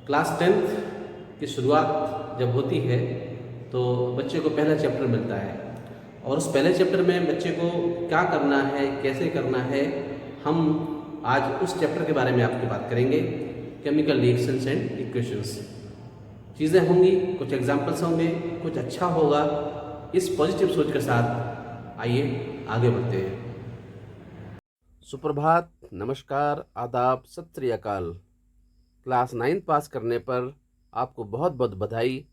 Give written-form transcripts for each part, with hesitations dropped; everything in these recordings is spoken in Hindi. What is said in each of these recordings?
क्लास 10th की शुरुआत जब होती है तो बच्चे को पहला चैप्टर मिलता है और उस पहले चैप्टर में बच्चे को क्या करना है, कैसे करना है, हम आज उस चैप्टर के बारे में आपकी बात करेंगे। Chemical reactions and equations. चीज़ें होंगी, कुछ एग्जाम्पल्स होंगे, कुछ अच्छा होगा। इस पॉजिटिव सोच के साथ आइए आगे बढ़ते हैं। सुप्रभात, नमस्कार, आदाब, सत श्री अकाल। क्लास 9 पास करने पर आपको बहुत बहुत बधाई।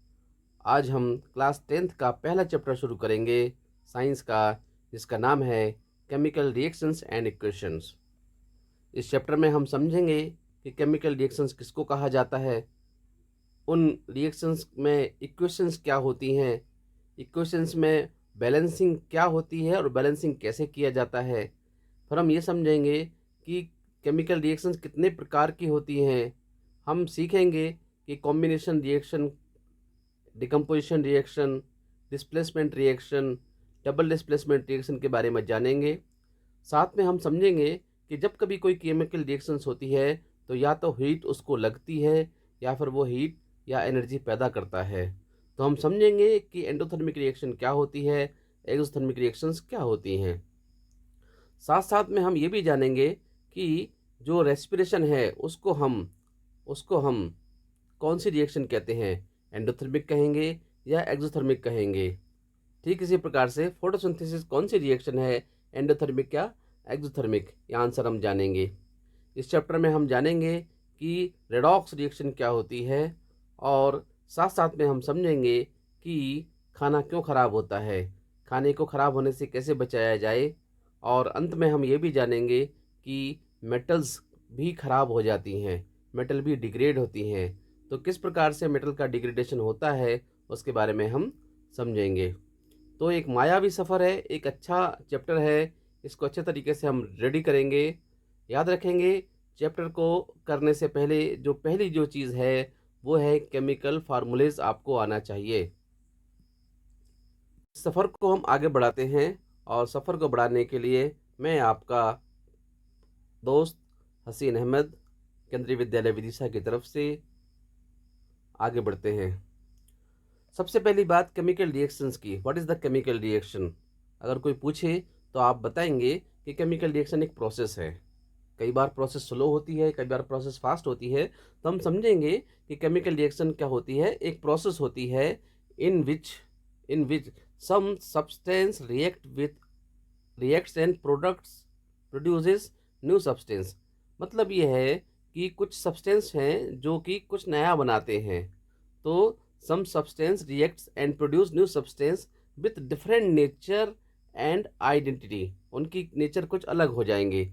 आज हम क्लास 10th का पहला चैप्टर शुरू करेंगे साइंस का, जिसका नाम है केमिकल रिएक्शंस एंड इक्वेशंस। इस चैप्टर में हम समझेंगे कि केमिकल रिएक्शंस किसको कहा जाता है, उन रिएक्शंस में इक्वेशंस क्या होती हैं, इक्वेशंस में बैलेंसिंग क्या होती है और बैलेंसिंग कैसे किया जाता है। फिर हम ये समझेंगे कि केमिकल रिएक्शंस कितने प्रकार की होती हैं। हम सीखेंगे कि combination reaction, decomposition reaction, displacement reaction, double displacement reaction के बारे में जानेंगे। साथ में हम समझेंगे कि जब कभी कोई केमिकल रिएक्शंस होती है तो या तो हीट उसको लगती है या फिर वो हीट या एनर्जी पैदा करता है। तो हम समझेंगे कि एंडोथर्मिक रिएक्शन क्या होती है, एक्सोथर्मिक रिएक्शंस क्या होती हैं। साथ साथ में हम ये भी जानेंगे कि जो रेस्पिरेशन है उसको हम कौन सी रिएक्शन कहते हैं, एंडोथर्मिक कहेंगे या एक्सोथर्मिक कहेंगे। ठीक इसी प्रकार से फोटोसिंथेसिस कौन सी रिएक्शन है, एंडोथर्मिक या एक्सोथर्मिक, ये आंसर हम जानेंगे। इस चैप्टर में हम जानेंगे कि रेडॉक्स रिएक्शन क्या होती है और साथ साथ में हम समझेंगे कि खाना क्यों खराब होता है, खाने को खराब होने से कैसे बचाया जाए, और अंत में हम ये भी जानेंगे कि मेटल्स भी खराब हो जाती हैं, मेटल भी डिग्रेड होती हैं। तो किस प्रकार से मेटल का डिग्रेडेशन होता है उसके बारे में हम समझेंगे। तो एक मायावी सफ़र है, एक अच्छा चैप्टर है, इसको अच्छे तरीके से हम रेडी करेंगे। याद रखेंगे, चैप्टर को करने से पहले जो पहली जो चीज़ है वो है केमिकल फार्मूलेज आपको आना चाहिए। सफ़र को हम आगे बढ़ाते हैं और सफ़र को बढ़ाने के लिए मैं आपका दोस्त हसीन अहमद, केंद्रीय विद्यालय विदिशा की तरफ से आगे बढ़ते हैं। सबसे पहली बात केमिकल रिएक्शंस की। What is the chemical reaction? अगर कोई पूछे तो आप बताएंगे कि केमिकल रिएक्शन एक प्रोसेस है। कई बार प्रोसेस स्लो होती है, कई बार प्रोसेस फास्ट होती है। तो हम समझेंगे कि केमिकल रिएक्शन क्या होती है। एक प्रोसेस होती है in which some substance reacts and products produces new substance. मतलब ये है कि कुछ सब्सटेंस हैं जो कि कुछ नया बनाते हैं। तो some substance reacts and produce new substance with different nature and identity. उनकी नेचर कुछ अलग हो जाएंगे।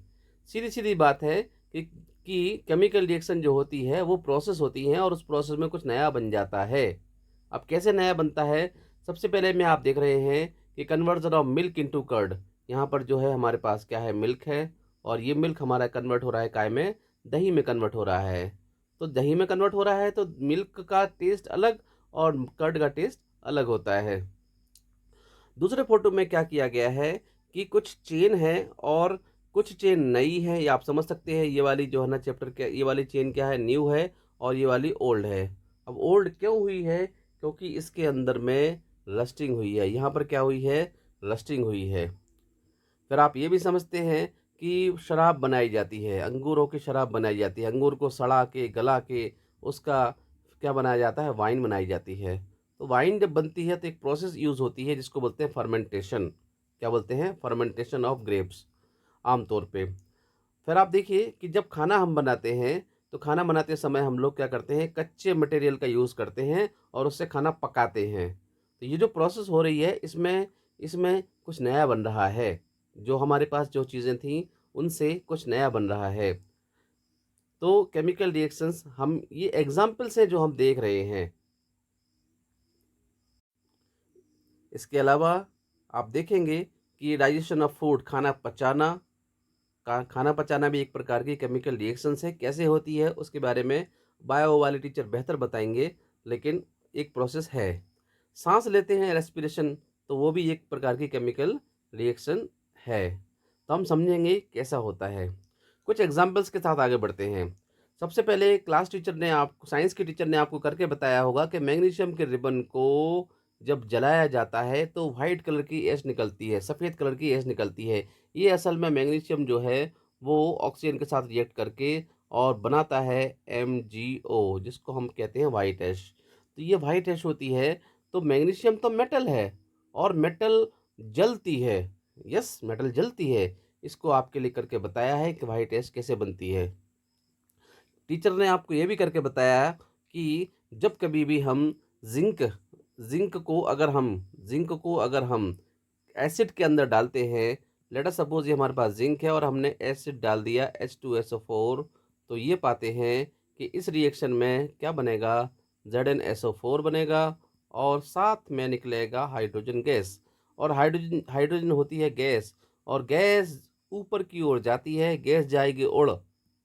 सीधी सीधी बात है कि केमिकल रिएक्शन जो होती है वो प्रोसेस होती है और उस प्रोसेस में कुछ नया बन जाता है। अब कैसे नया बनता है? सबसे पहले में आप देख रहे हैं कि conversion of milk into curd. यहाँ पर जो है हमारे पास क्या है, मिल्क है, और ये मिल्क हमारा कन्वर्ट हो रहा है काय में, दही में कन्वर्ट हो रहा है। तो दही में कन्वर्ट हो रहा है तो मिल्क का टेस्ट अलग और कर्ड का टेस्ट अलग होता है। दूसरे फोटो में क्या किया गया है कि कुछ चेन है और कुछ चेन नई है। ये आप समझ सकते हैं, ये वाली जो है ना चैप्टर क्या, ये वाली चेन क्या है, न्यू है, और ये वाली ओल्ड है। अब ओल्ड क्यों हुई है? क्योंकि इसके अंदर में रस्टिंग हुई है। यहाँ पर क्या हुई है? रस्टिंग हुई है। फिर आप ये भी समझते हैं कि शराब बनाई जाती है, अंगूरों की शराब बनाई जाती है, अंगूर को सड़ा के गला के उसका क्या बनाया जाता है, वाइन बनाई जाती है। तो वाइन जब बनती है तो एक प्रोसेस यूज़ होती है जिसको बोलते हैं फर्मेंटेशन। क्या बोलते हैं? फर्मेंटेशन ऑफ ग्रेप्स आमतौर पे। फिर आप देखिए कि जब खाना हम बनाते हैं तो खाना बनाते समय हम लोग क्या करते हैं, कच्चे मटेरियल का यूज़ करते हैं और उससे खाना पकाते हैं। तो ये जो प्रोसेस हो रही है इसमें इसमें कुछ नया बन रहा है। जो हमारे पास जो चीज़ें थी उनसे कुछ नया बन रहा है। तो केमिकल रिएक्शंस हम ये एग्जाम्पल्स हैं जो हम देख रहे हैं। इसके अलावा आप देखेंगे कि डाइजेशन ऑफ फूड, खाना पचाना भी एक प्रकार की केमिकल रिएक्शंस है। कैसे होती है उसके बारे में बायो वाले टीचर बेहतर बताएंगे, लेकिन एक प्रोसेस है। सांस लेते हैं, रेस्पिरेशन, तो वो भी एक प्रकार की केमिकल रिएक्शन है। तो हम समझेंगे कैसा होता है। कुछ एग्जाम्पल्स के साथ आगे बढ़ते हैं। सबसे पहले क्लास टीचर ने आपको, साइंस के टीचर ने आपको करके बताया होगा कि मैग्नीशियम के रिबन को जब जलाया जाता है तो वाइट कलर की एश निकलती है, सफ़ेद कलर की एश निकलती है। ये असल में मैग्नीशियम जो है वो ऑक्सीजन के साथ रिएक्ट करके और बनाता है MgO, जिसको हम कहते हैं वाइट ऐश। तो ये वाइट ऐश होती है। तो मैग्नीशियम तो मेटल है और मेटल जलती है। यस, मेटल जलती है। इसको आपके लिए करके बताया है कि वाइट ऐश कैसे बनती है। टीचर ने आपको ये भी करके बताया कि जब कभी भी हम जिंक जिंक को अगर हम जिंक को अगर हम एसिड के अंदर डालते हैं, लेट अस सपोज ये हमारे पास जिंक है और हमने एसिड डाल दिया H2SO4, तो ये पाते हैं कि इस रिएक्शन में क्या बनेगा, ZnSO4 बनेगा और साथ में निकलेगा हाइड्रोजन गैस। और हाइड्रोजन हाइड्रोजन होती है गैस, और गैस ऊपर की ओर जाती है, गैस जाएगी उड़,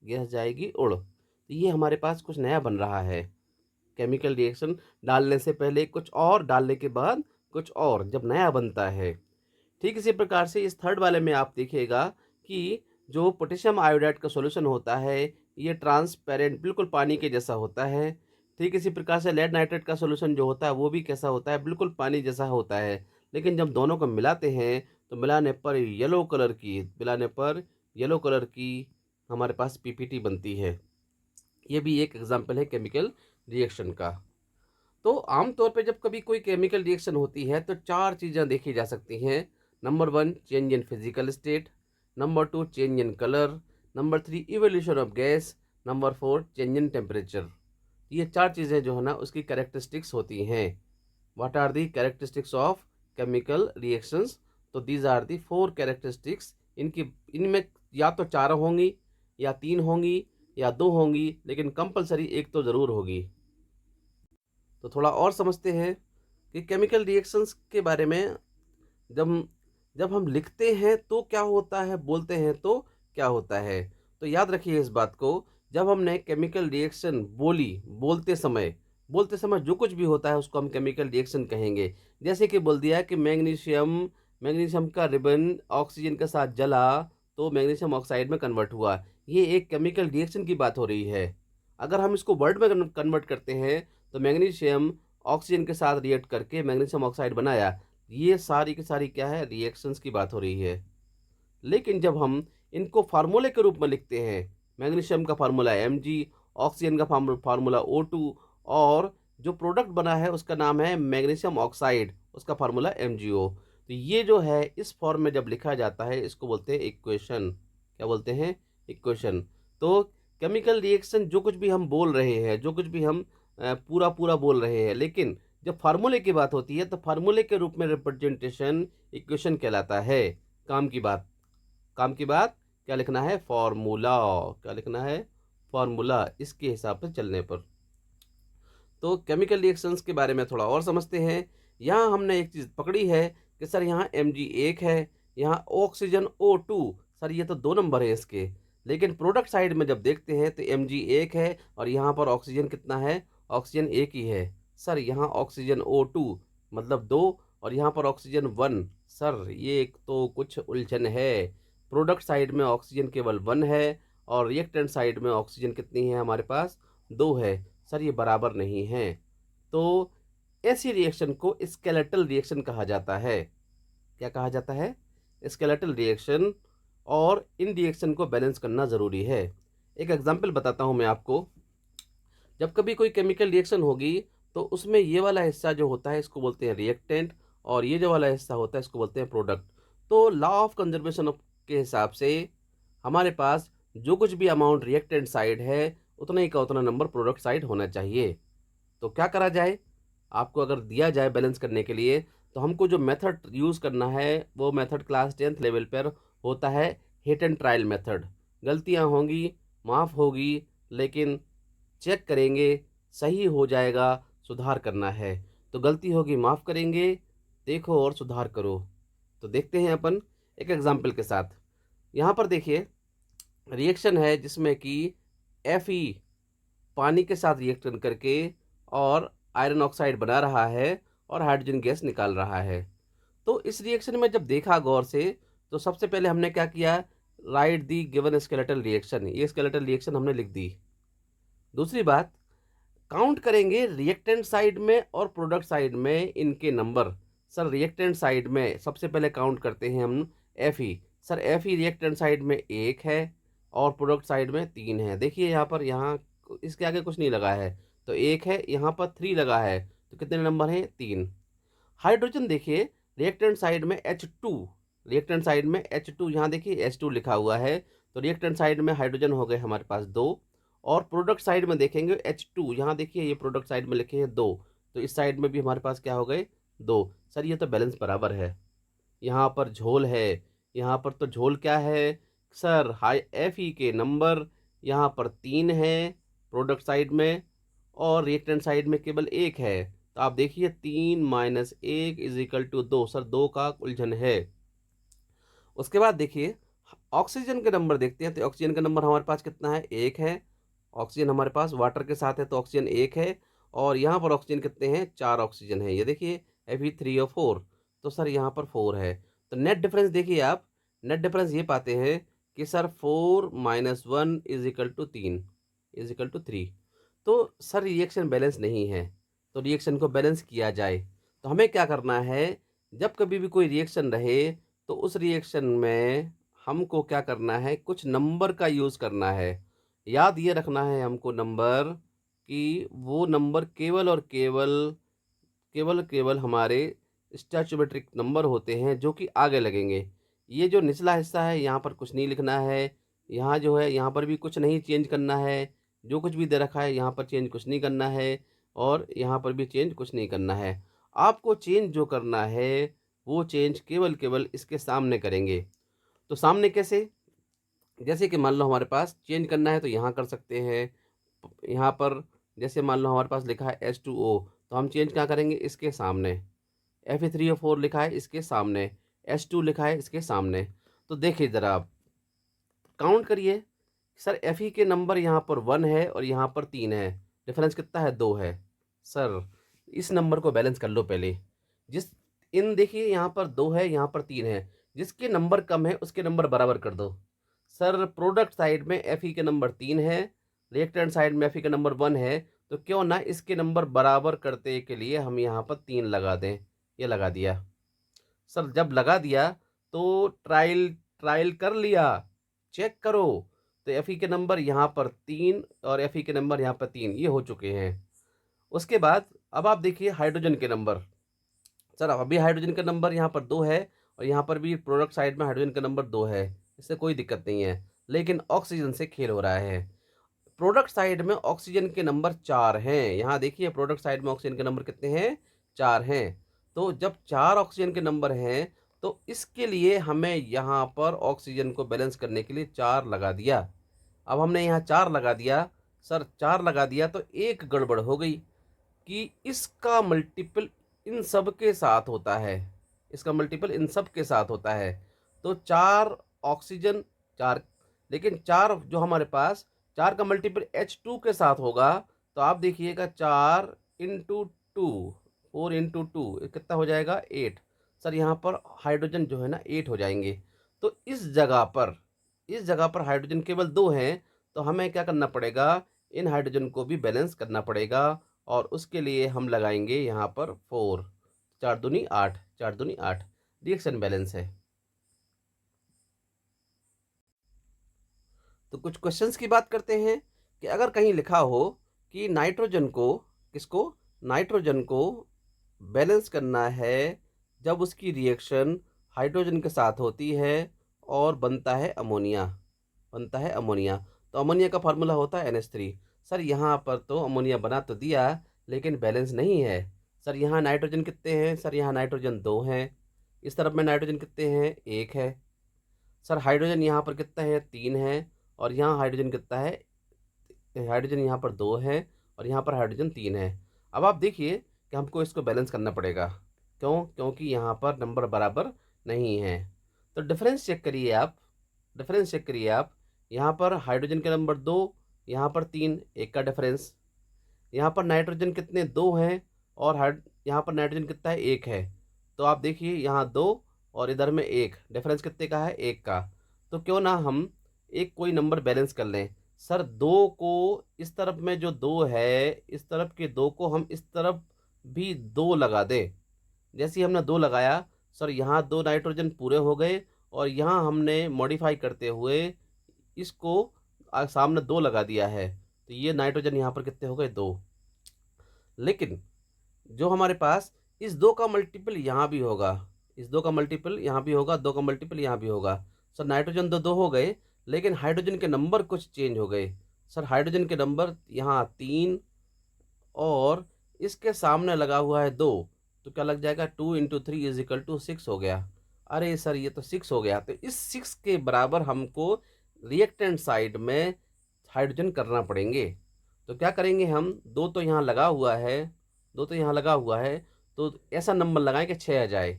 गैस जाएगी उड़। तो ये हमारे पास कुछ नया बन रहा है। केमिकल रिएक्शन डालने से पहले कुछ और, डालने के बाद कुछ और, जब नया बनता है। ठीक इसी प्रकार से इस थर्ड वाले में आप देखिएगा कि जो पोटेशियम आयोडाइड का सॉल्यूशन होता है ये ट्रांसपेरेंट, बिल्कुल पानी के जैसा होता है। ठीक इसी प्रकार से लेड नाइट्रेट का सॉल्यूशन जो होता है वो भी कैसा होता है, बिल्कुल पानी जैसा होता है। लेकिन जब दोनों को मिलाते हैं तो मिलाने पर येलो कलर की हमारे पास PPT बनती है। ये भी एक एग्जाम्पल है केमिकल रिएक्शन का। तो आमतौर पे जब कभी कोई केमिकल रिएक्शन होती है तो चार चीज़ें देखी जा सकती हैं। Number 1, change in physical state. Number 2, change in colour. Number 3, evolution of gas. Number 4, change in temperature. ये चार चीज़ें जो है ना उसकी कैरेक्टरिस्टिक्स होती हैं। What are the characteristics of chemical reactions? तो दीज आर दी 4 कैरेक्टरिस्टिक्स। इनमें या तो 4 होंगी, या 3 होंगी, या 2 होंगी, लेकिन कंपलसरी एक तो ज़रूर होगी। तो थोड़ा और समझते हैं कि केमिकल रिएक्शंस के बारे में। जब जब हम लिखते हैं तो क्या होता है, बोलते हैं तो क्या होता है। तो याद रखिए इस बात को, जब हमने केमिकल रिएक्शन बोलते समय जो कुछ भी होता है उसको हम केमिकल रिएक्शन कहेंगे। जैसे कि बोल दिया कि मैग्नीशियम का रिबन ऑक्सीजन के साथ जला तो मैग्नीशियम ऑक्साइड में कन्वर्ट हुआ, ये एक केमिकल रिएक्शन की बात हो रही है। अगर हम इसको वर्ड में कन्वर्ट करते हैं तो मैग्नीशियम ऑक्सीजन के साथ रिएक्ट करके मैग्नीशियम ऑक्साइड बनाया, ये सारी की सारी क्या है, रिएक्शंस की बात हो रही है। लेकिन जब हम इनको फार्मूले के रूप में लिखते हैं, मैग्नीशियम का फार्मूला Mg, ऑक्सीजन का फार्मूला O2, और जो प्रोडक्ट बना है उसका नाम है मैग्नीशियम ऑक्साइड, उसका फार्मूला MgO। तो ये जो है इस फॉर्म में जब लिखा जाता है इसको बोलते हैं इक्वेशन। क्या बोलते हैं? इक्वेशन। तो केमिकल रिएक्शन जो कुछ भी हम बोल रहे हैं, जो कुछ भी हम पूरा पूरा बोल रहे हैं, लेकिन जब फार्मूले की बात होती है तो फार्मूले के रूप में रिप्रेजेंटेशन इक्वेशन कहलाता है। काम की बात क्या लिखना है? फॉर्मूला। क्या लिखना है? फॉर्मूला। इसके हिसाब से चलने पर। तो केमिकल रिएक्शंस के बारे में थोड़ा और समझते हैं। यहाँ हमने एक चीज़ पकड़ी है कि सर यहाँ Mg1 है, यहाँ ऑक्सीजन O2, सर ये तो 2 नंबर है इसके। लेकिन प्रोडक्ट साइड में जब देखते हैं तो Mg1 है और यहाँ पर ऑक्सीजन कितना है? ऑक्सीजन 1 ही है। सर यहाँ ऑक्सीजन O2 मतलब 2 और यहाँ पर ऑक्सीजन 1, सर ये एक तो कुछ उलझन है। प्रोडक्ट साइड में ऑक्सीजन केवल 1 है और रिएक्टेंट साइड में ऑक्सीजन कितनी है हमारे पास? 2 है। सर ये बराबर नहीं है। तो ऐसी रिएक्शन को स्केलेटल रिएक्शन कहा जाता है। क्या कहा जाता है? Skeletal reaction. और इन रिएक्शन को बैलेंस करना ज़रूरी है। एक एग्जांपल बताता हूँ मैं आपको। जब कभी कोई केमिकल रिएक्शन होगी तो उसमें ये वाला हिस्सा जो होता है इसको बोलते हैं रिएक्टेंट, और ये जो वाला हिस्सा होता है इसको बोलते हैं प्रोडक्ट। तो लॉ ऑफ कंजर्वेशन के हिसाब से हमारे पास जो कुछ भी अमाउंट रिएक्टेंट साइड है उतना ही का उतना नंबर प्रोडक्ट साइड होना चाहिए। तो क्या करा जाए? आपको अगर दिया जाए बैलेंस करने के लिए तो हमको जो मेथड यूज़ करना है वो मेथड क्लास 10th लेवल पर होता है हिट एंड ट्रायल मेथड। गलतियां होंगी, माफ़ होगी, लेकिन चेक करेंगे, सही हो जाएगा, सुधार करना है। तो गलती होगी, माफ़ करेंगे, देखो और सुधार करो। तो देखते हैं अपन एक एग्जाम्पल के साथ। यहाँ पर देखिए रिएक्शन है जिसमें कि Fe पानी के साथ रिएक्शन करके और आयरन ऑक्साइड बना रहा है और हाइड्रोजन गैस निकाल रहा है। तो इस रिएक्शन में जब देखा गौर से तो सबसे पहले हमने क्या किया? Right the given skeletal reaction. ये स्केलेटल रिएक्शन हमने लिख दी। दूसरी बात, काउंट करेंगे रिएक्टेंट साइड में और प्रोडक्ट साइड में इनके नंबर। सर रिएक्टेंट साइड में सबसे पहले काउंट करते हैं हम Fe। Sir Fe reactant side में 1 है और प्रोडक्ट साइड में 3 है। देखिए यहाँ पर, यहाँ इसके आगे कुछ नहीं लगा है तो 1 है, यहाँ पर 3 लगा है तो कितने नंबर हैं? 3। हाइड्रोजन देखिए रिएक्टेंट साइड में H2, रिएक्टेंट साइड में H2, यहाँ देखिए H2 लिखा हुआ है तो रिएक्टेंट साइड में हाइड्रोजन हो गए हमारे पास 2। और प्रोडक्ट साइड में देखेंगे H2, यहाँ देखिए ये प्रोडक्ट साइड में लिखे हैं 2, तो इस साइड में भी हमारे पास क्या हो गए? 2। सर ये तो बैलेंस बराबर है। यहाँ पर झोल है, यहाँ पर तो झोल क्या है सर? हाई Fe के नंबर यहाँ पर 3 है प्रोडक्ट साइड में और रिएक्टेंट साइड में केवल 1 है। तो आप देखिए 3 minus 1 is equal to 2। Sir 2 का उलझन है। उसके बाद देखिए ऑक्सीजन के नंबर देखते हैं तो ऑक्सीजन का नंबर हमारे पास कितना है? 1 है। ऑक्सीजन हमारे पास वाटर के साथ है तो ऑक्सीजन 1 है। और यहाँ पर ऑक्सीजन कितने हैं? 4 ऑक्सीजन है। ये देखिए Fe3 और 4, तो सर यहाँ पर 4 है। तो नेट डिफरेंस देखिए आप, नेट डिफरेंस ये पाते हैं कि sir 4 minus 1 is equal to 3 is equal to 3। तो सर रिएक्शन बैलेंस नहीं है, तो रिएक्शन को बैलेंस किया जाए तो हमें क्या करना है? जब कभी भी कोई रिएक्शन रहे तो उस रिएक्शन में हमको क्या करना है? कुछ नंबर का यूज़ करना है। याद ये रखना है हमको नंबर, कि वो नंबर केवल और केवल हमारे स्टैचोमेट्रिक नंबर होते हैं जो कि आगे लगेंगे। ये जो निचला हिस्सा है यहाँ पर कुछ नहीं लिखना है, यहाँ जो है यहाँ पर भी कुछ नहीं चेंज करना है, जो कुछ भी दे रखा है यहाँ पर चेंज कुछ नहीं करना है और यहाँ पर भी चेंज कुछ नहीं करना है। आपको चेंज जो करना है वो चेंज केवल इसके सामने करेंगे। तो सामने कैसे? जैसे कि मान लो हमारे पास चेंज करना है तो यहाँ कर सकते हैं। यहाँ पर जैसे मान लो हमारे पास लिखा है H2O, तो हम चेंज क्या करेंगे? इसके सामने। Fe3O4 लिखा है इसके सामने, H2 लिखा है इसके सामने। तो देखिए ज़रा आप काउंट करिए। सर Fe के नंबर यहाँ पर 1 है और यहाँ पर 3 है, डिफरेंस कितना है? 2 है। सर इस नंबर को बैलेंस कर लो पहले। जिस इन देखिए यहाँ पर 2 है, यहाँ पर 3 है, जिसके नंबर कम है उसके नंबर बराबर कर दो। सर प्रोडक्ट साइड में Fe के नंबर 3 है, रिएक्टेंट साइड में Fe का नंबर 1 है, तो क्यों ना इसके नंबर बराबर करते के लिए हम यहाँ पर 3 लगा दें। ये लगा दिया। सर जब लगा दिया तो ट्रायल कर लिया, चेक करो, तो Fe के नंबर यहाँ पर 3 और Fe के नंबर यहाँ पर 3, ये हो चुके हैं। उसके बाद अब आप देखिए हाइड्रोजन के नंबर। सर अभी हाइड्रोजन का नंबर यहाँ पर 2 है और यहाँ पर भी प्रोडक्ट साइड में हाइड्रोजन का नंबर 2 है, इससे कोई दिक्कत नहीं है, लेकिन ऑक्सीजन से खेल हो रहा है। प्रोडक्ट साइड में ऑक्सीजन के नंबर 4 हैं। यहाँ देखिए प्रोडक्ट साइड में ऑक्सीजन के नंबर कितने हैं? 4 हैं। तो जब 4 ऑक्सीजन के नंबर हैं तो इसके लिए हमें यहाँ पर ऑक्सीजन को बैलेंस करने के लिए 4 लगा दिया। अब हमने यहाँ 4 लगा दिया। सर 4 लगा दिया तो एक गड़बड़ हो गई कि इसका मल्टीपल इन सब के साथ होता है, इसका मल्टीपल इन सब के साथ होता है। तो 4 ऑक्सीजन 4, लेकिन 4 जो हमारे पास 4 का मल्टीपल H2 के साथ होगा तो आप देखिएगा 4 इंटू 2, 4 इंटू 2 कितना हो जाएगा? 8। सर यहाँ पर हाइड्रोजन जो है ना 8 हो जाएंगे। तो इस जगह पर हाइड्रोजन केवल 2 हैं, तो हमें क्या करना पड़ेगा? इन हाइड्रोजन को भी बैलेंस करना पड़ेगा और उसके लिए हम लगाएंगे यहाँ पर 4। 4 दूनी 8, 4 दूनी 8, रिएक्शन बैलेंस है। तो कुछ क्वेश्चंस की बात करते हैं कि अगर कहीं लिखा हो कि नाइट्रोजन को बैलेंस करना है जब उसकी रिएक्शन हाइड्रोजन के साथ होती है और बनता है अमोनिया, तो अमोनिया का फार्मूला होता है NH3। सर यहाँ पर तो अमोनिया बना तो दिया लेकिन बैलेंस नहीं है। सर यहाँ नाइट्रोजन कितने हैं? सर यहाँ नाइट्रोजन 2 हैं, इस तरफ में नाइट्रोजन कितने हैं? 1 है। सर हाइड्रोजन यहाँ पर कितना है? 3 है और यहाँ हाइड्रोजन कितना है? हाइड्रोजन यहाँ पर 2 है और यहाँ पर हाइड्रोजन 3 है। अब आप देखिए कि हमको इसको बैलेंस करना पड़ेगा। क्यों? क्योंकि यहाँ पर नंबर बराबर नहीं है। तो डिफरेंस चेक करिए आप, यहाँ पर हाइड्रोजन के नंबर 2, यहाँ पर 3, 1 का डिफरेंस। यहाँ पर नाइट्रोजन कितने? 2 हैं और यहाँ पर नाइट्रोजन कितना है? 1 है। तो आप देखिए यहाँ 2 और इधर में 1, डिफरेंस कितने का है? 1 का। तो क्यों ना हम एक कोई नंबर बैलेंस कर लें। सर 2 को इस तरफ में जो 2 है, इस तरफ के 2 को हम इस तरफ भी 2 लगा दें। जैसे ही हमने 2 लगाया सर, यहाँ 2 नाइट्रोजन पूरे हो गए और यहाँ हमने मॉडिफाई करते हुए इसको सामने 2 लगा दिया है, तो ये नाइट्रोजन यहाँ पर कितने हो गए 2। लेकिन जो हमारे पास इस 2 का मल्टीपल यहाँ भी होगा, इस 2 का मल्टीपल यहाँ भी होगा, 2 का मल्टीपल यहाँ भी होगा। सर नाइट्रोजन तो 2 हो गए, लेकिन हाइड्रोजन के नंबर कुछ चेंज हो गए। सर हाइड्रोजन के नंबर यहाँ 3 और इसके सामने लगा हुआ है 2, तो क्या लग जाएगा 2 × 3 = 6 हो गया। अरे सर ये तो 6 हो गया, तो इस 6 के बराबर हमको रिएक्टेंट साइड में हाइड्रोजन करना पड़ेंगे। तो क्या करेंगे हम, 2 तो यहाँ लगा हुआ है, 2 तो यहाँ लगा हुआ है, तो ऐसा नंबर लगाएं कि 6 आ जाए।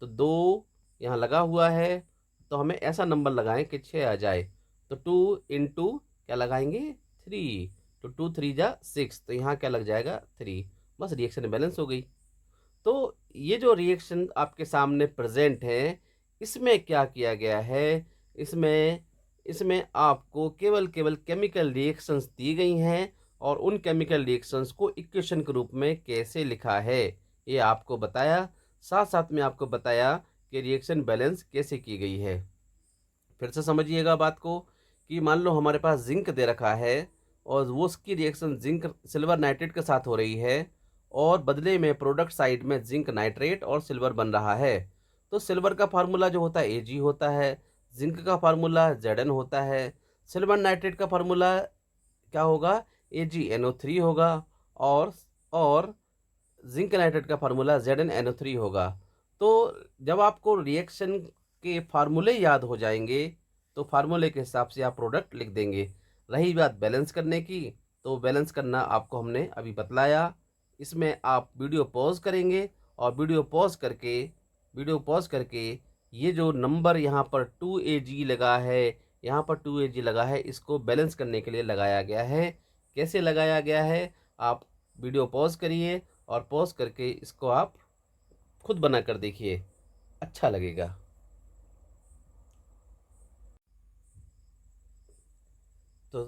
तो 2 यहाँ लगा हुआ है, तो हमें ऐसा नंबर लगाएं कि 6 आ जाए। तो 2 × क्या लगाएंगे 3, तो 2 3 जा 6, तो यहाँ क्या लग जाएगा 3। बस रिएक्शन बैलेंस हो गई। तो ये जो रिएक्शन आपके सामने प्रेजेंट है, इसमें क्या किया गया है, इसमें इसमें आपको केवल केवल केमिकल रिएक्शंस दी गई हैं और उन केमिकल रिएक्शंस को इक्वेशन के रूप में कैसे लिखा है ये आपको बताया। साथ साथ में आपको बताया कि रिएक्शन बैलेंस कैसे की गई है। फिर से समझिएगा बात को कि मान लो हमारे पास जिंक दे रखा है और वो उसकी रिएक्शन जिंक सिल्वर नाइट्रेट के साथ हो रही है और बदले में प्रोडक्ट साइड में जिंक नाइट्रेट और सिल्वर बन रहा है। तो सिल्वर का फार्मूला जो होता है Ag होता है, जिंक का फार्मूला Zn होता है, सिल्वर नाइट्रेट का फार्मूला क्या होगा AgNO3 होगा और जिंक नाइट्रेट का फार्मूला ZnNO3 होगा। तो जब आपको रिएक्शन के फार्मूले याद हो जाएंगे तो फार्मूले के हिसाब से आप प्रोडक्ट लिख देंगे। रही बात बैलेंस करने की, तो बैलेंस करना आपको हमने अभी बतलाया। इसमें आप वीडियो पॉज करेंगे और वीडियो पॉज करके ये जो नंबर यहाँ पर 2Ag लगा है, यहाँ पर 2Ag लगा है, इसको बैलेंस करने के लिए लगाया गया है। कैसे लगाया गया है, आप वीडियो पॉज करिए और पॉज करके इसको आप खुद बना कर देखिए, अच्छा लगेगा। तो